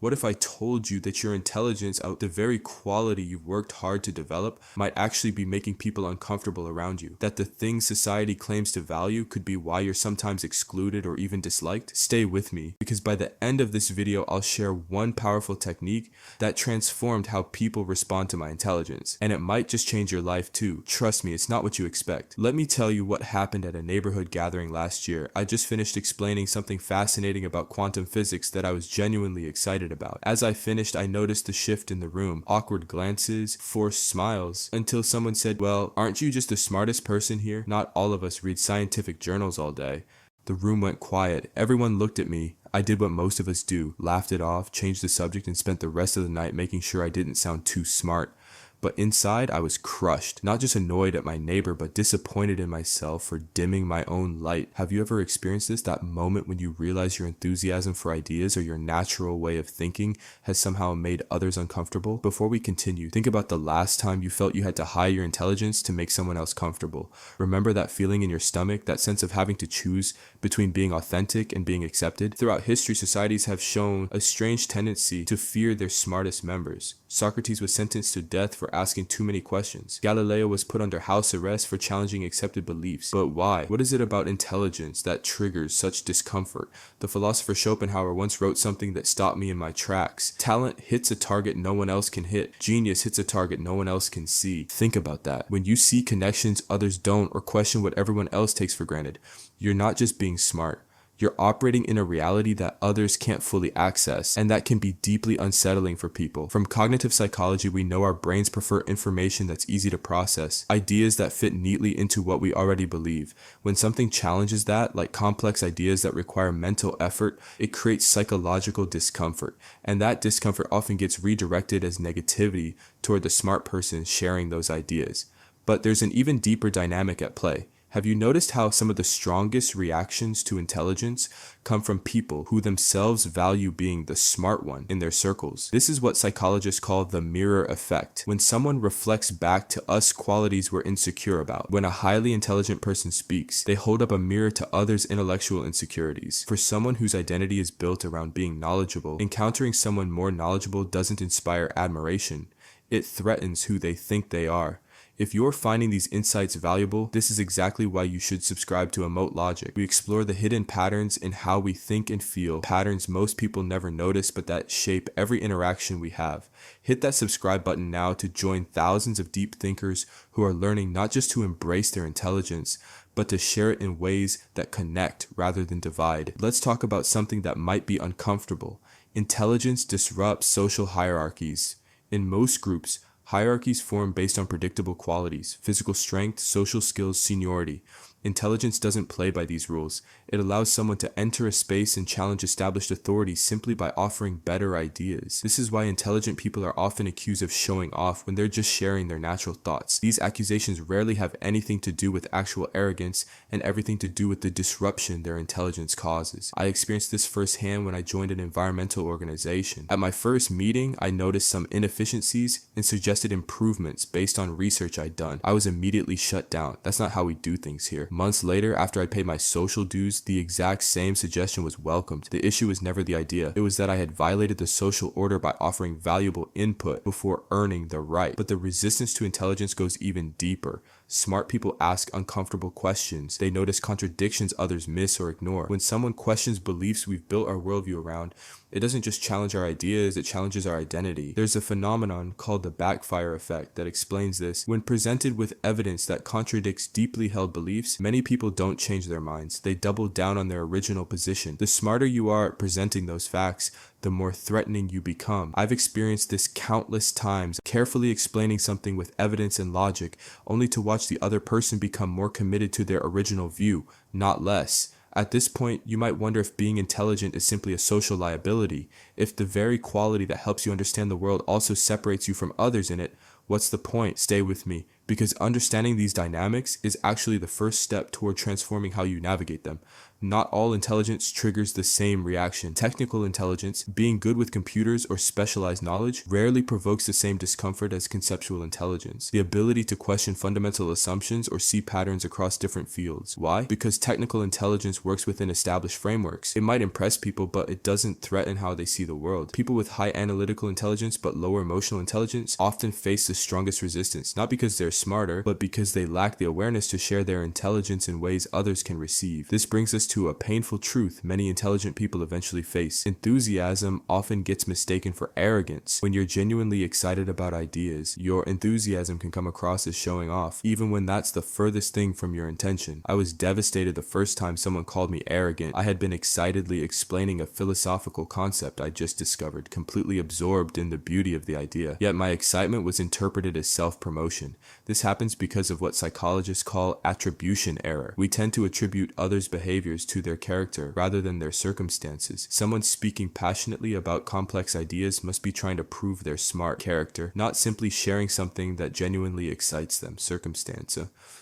What if I told you that your intelligence, the very quality you've worked hard to develop, might actually be making people uncomfortable around you? That the things society claims to value could be why you're sometimes excluded or even disliked? Stay with me, because by the end of this video, I'll share one powerful technique that transformed how people respond to my intelligence. And it might just change your life too. Trust me, it's not what you expect. Let me tell you what happened at a neighborhood gathering last year. I just finished explaining something fascinating about quantum physics that I was genuinely excited about. As I finished, I noticed the shift in the room. Awkward glances, forced smiles, until someone said, "Well, aren't you just the smartest person here? Not all of us read scientific journals all day." The room went quiet. Everyone looked at me. I did what most of us do, laughed it off, changed the subject, and spent the rest of the night making sure I didn't sound too smart. But inside, I was crushed, not just annoyed at my neighbor, but disappointed in myself for dimming my own light. Have you ever experienced this? That moment when you realize your enthusiasm for ideas or your natural way of thinking has somehow made others uncomfortable? Before we continue, think about the last time you felt you had to hide your intelligence to make someone else comfortable. Remember that feeling in your stomach, that sense of having to choose between being authentic and being accepted? Throughout history, societies have shown a strange tendency to fear their smartest members. Socrates was sentenced to death for asking too many questions. Galileo was put under house arrest for challenging accepted beliefs. But why? What is it about intelligence that triggers such discomfort? The philosopher Schopenhauer once wrote something that stopped me in my tracks. Talent hits a target no one else can hit. Genius hits a target no one else can see. Think about that. When you see connections others don't, or question what everyone else takes for granted, you're not just being smart. You're operating in a reality that others can't fully access, and that can be deeply unsettling for people. From cognitive psychology, we know our brains prefer information that's easy to process, ideas that fit neatly into what we already believe. When something challenges that, like complex ideas that require mental effort, it creates psychological discomfort, and that discomfort often gets redirected as negativity toward the smart person sharing those ideas. But there's an even deeper dynamic at play. Have you noticed how some of the strongest reactions to intelligence come from people who themselves value being the smart one in their circles? This is what psychologists call the mirror effect. When someone reflects back to us qualities we're insecure about. When a highly intelligent person speaks, they hold up a mirror to others' intellectual insecurities. For someone whose identity is built around being knowledgeable, encountering someone more knowledgeable doesn't inspire admiration. It threatens who they think they are. If you're finding these insights valuable, this is exactly why you should subscribe to Emote Logic. We explore the hidden patterns in how we think and feel, patterns most people never notice but that shape every interaction we have. Hit that subscribe button now to join thousands of deep thinkers who are learning not just to embrace their intelligence, but to share it in ways that connect rather than divide. Let's talk about something that might be uncomfortable. Intelligence disrupts social hierarchies. In most groups, hierarchies form based on predictable qualities: physical strength, social skills, seniority. Intelligence doesn't play by these rules. It allows someone to enter a space and challenge established authority simply by offering better ideas. This is why intelligent people are often accused of showing off when they're just sharing their natural thoughts. These accusations rarely have anything to do with actual arrogance and everything to do with the disruption their intelligence causes. I experienced this firsthand when I joined an environmental organization. At my first meeting, I noticed some inefficiencies and suggested improvements based on research I'd done. I was immediately shut down. That's not how we do things here. Months later, after I paid my social dues, the exact same suggestion was welcomed. The issue was never the idea. It was that I had violated the social order by offering valuable input before earning the right. But the resistance to intelligence goes even deeper. Smart people ask uncomfortable questions. They notice contradictions others miss or ignore. When someone questions beliefs we've built our worldview around, it doesn't just challenge our ideas, it challenges our identity. There's a phenomenon called the backfire effect that explains this. When presented with evidence that contradicts deeply held beliefs, many people don't change their minds. They double down on their original position. The smarter you are at presenting those facts, the more threatening you become. I've experienced this countless times, carefully explaining something with evidence and logic, only to watch the other person become more committed to their original view, not less. At this point, you might wonder if being intelligent is simply a social liability. If the very quality that helps you understand the world also separates you from others in it, what's the point? Stay with me, because understanding these dynamics is actually the first step toward transforming how you navigate them. Not all intelligence triggers the same reaction. Technical intelligence, being good with computers or specialized knowledge, rarely provokes the same discomfort as conceptual intelligence. The ability to question fundamental assumptions or see patterns across different fields. Why? Because technical intelligence works within established frameworks. It might impress people, but it doesn't threaten how they see the world. People with high analytical intelligence but lower emotional intelligence often face the strongest resistance, not because they're smarter, but because they lack the awareness to share their intelligence in ways others can receive. This brings us to a painful truth many intelligent people eventually face. Enthusiasm often gets mistaken for arrogance. When you're genuinely excited about ideas, your enthusiasm can come across as showing off, even when that's the furthest thing from your intention. I was devastated the first time someone called me arrogant. I had been excitedly explaining a philosophical concept I just discovered, completely absorbed in the beauty of the idea. Yet my excitement was interpreted as self-promotion. This happens because of what psychologists call attribution error. We tend to attribute others' behaviors to their character rather than their circumstances. Someone speaking passionately about complex ideas must be trying to prove their smart character, not simply sharing something that genuinely excites them, circumstance.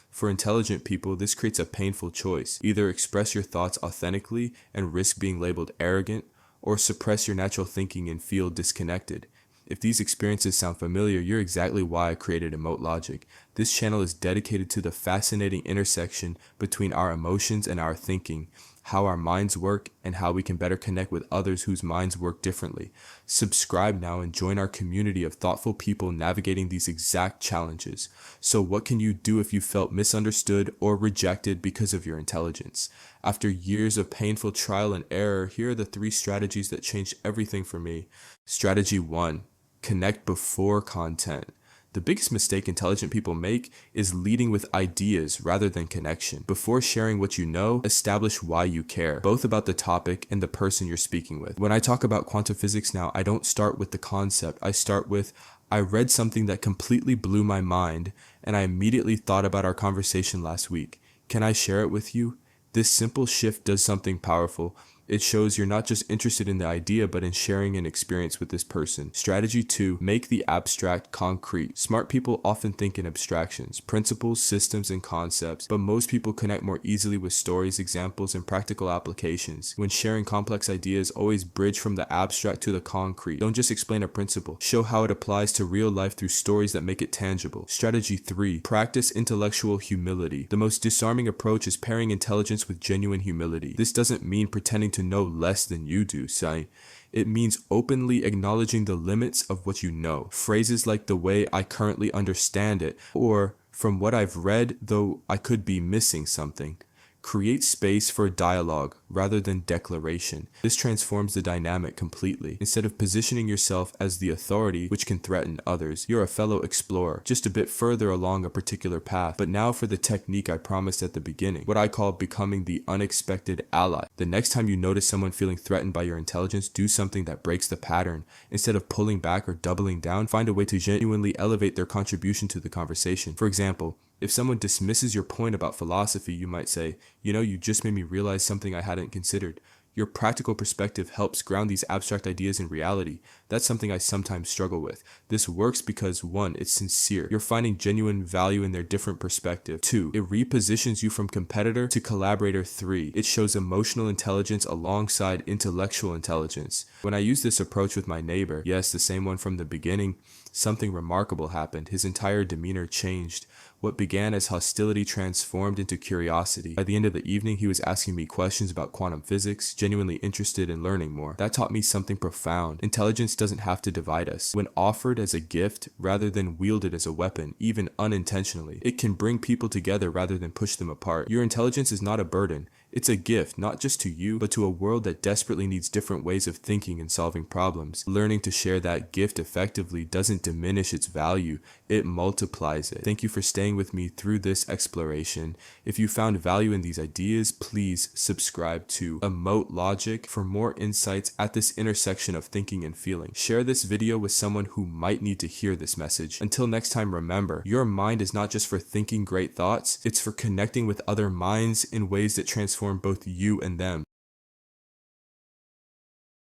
For intelligent people, this creates a painful choice. Either express your thoughts authentically and risk being labeled arrogant, or suppress your natural thinking and feel disconnected. If these experiences sound familiar, you're exactly why I created Emote Logic. This channel is dedicated to the fascinating intersection between our emotions and our thinking, how our minds work, and how we can better connect with others whose minds work differently. Subscribe now and join our community of thoughtful people navigating these exact challenges. So what can you do if you felt misunderstood or rejected because of your intelligence? After years of painful trial and error, here are the 3 strategies that changed everything for me. Strategy 1. Connect before content. The biggest mistake intelligent people make is leading with ideas rather than connection. Before sharing what you know, establish why you care, both about the topic and the person you're speaking with. When I talk about quantum physics now, I don't start with the concept. I start with, I read something that completely blew my mind, and I immediately thought about our conversation last week. Can I share it with you? This simple shift does something powerful. It shows you're not just interested in the idea, but in sharing an experience with this person. Strategy 2, make the abstract concrete. Smart people often think in abstractions, principles, systems, and concepts, but most people connect more easily with stories, examples, and practical applications. When sharing complex ideas, always bridge from the abstract to the concrete. Don't just explain a principle. Show how it applies to real life through stories that make it tangible. Strategy 3, practice intellectual humility. The most disarming approach is pairing intelligence with genuine humility. This doesn't mean pretending to know less than you do, Sai. It means openly acknowledging the limits of what you know. Phrases like the way I currently understand it, or from what I've read, though I could be missing something. Create space for dialogue rather than declaration. This transforms the dynamic completely. Instead of positioning yourself as the authority, which can threaten others, you're a fellow explorer, just a bit further along a particular path. But now for the technique I promised at the beginning, what I call becoming the unexpected ally. The next time you notice someone feeling threatened by your intelligence, do something that breaks the pattern. Instead of pulling back or doubling down, find a way to genuinely elevate their contribution to the conversation. For example, if someone dismisses your point about philosophy, you might say, you just made me realize something I hadn't considered. Your practical perspective helps ground these abstract ideas in reality. That's something I sometimes struggle with. This works because 1, it's sincere. You're finding genuine value in their different perspective. 2, it repositions you from competitor to collaborator. 3, it shows emotional intelligence alongside intellectual intelligence. When I used this approach with my neighbor, yes, the same one from the beginning, something remarkable happened. His entire demeanor changed. What began as hostility transformed into curiosity. By the end of the evening, he was asking me questions about quantum physics, genuinely interested in learning more. That taught me something profound. Intelligence doesn't have to divide us. When offered as a gift rather than wielded as a weapon, even unintentionally, it can bring people together rather than push them apart. Your intelligence is not a burden. It's a gift, not just to you, but to a world that desperately needs different ways of thinking and solving problems. Learning to share that gift effectively doesn't diminish its value, it multiplies it. Thank you for staying with me through this exploration. If you found value in these ideas, please subscribe to Emote Logic for more insights at this intersection of thinking and feeling. Share this video with someone who might need to hear this message. Until next time, remember, your mind is not just for thinking great thoughts, it's for connecting with other minds in ways that transform both you and them.